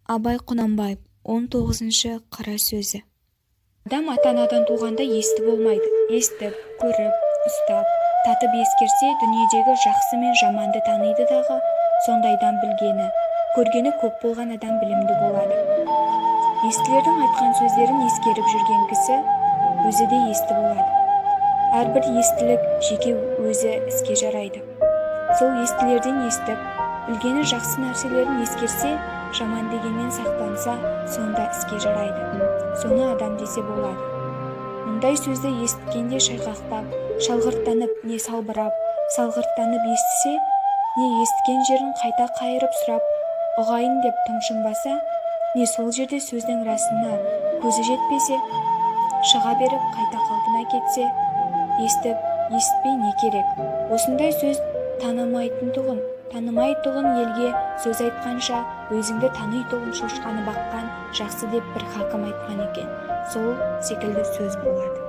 Абай Құнанбаев 19-шы қара сөзі. Адам ата-анадан туғанда есті болмайды. Естіп, көріп, ұстап, татып ескерсе, дүниедегі жақсы мен жаманды таниды дағы, сондайдан білгені, көргені көп болған адам білімді болады. Естілердің айтқан сөздерін ескеріп жүрген кісі өзі де есті болады. Әрбір естілік жеке өзі іске жарайды. Сол естілерден естіп, білгені жақсы нәрселерін ескерсе, жаман дегеннен сақтанса, сонда іске жарайды. Соны адам десе болады. Мұндай сөзді естіткенде шайқақтап, шалғырттанып не салбырап, салғырттанып естісе, не естікен жерін қайта қайырып сұрап, ұғайын деп тымшынбаса, не сол жерде сөздің расына көзі жетпесе, шыға беріп қайта қалпына кетсе, естіп, есітпей не керек? Осындай сөз танымайтұғын елге сөз айтқанша, өзіңді танитұғын шошқаны баққан жақсы деп бір хакім айтқан екен. Сол секілді сөз болады.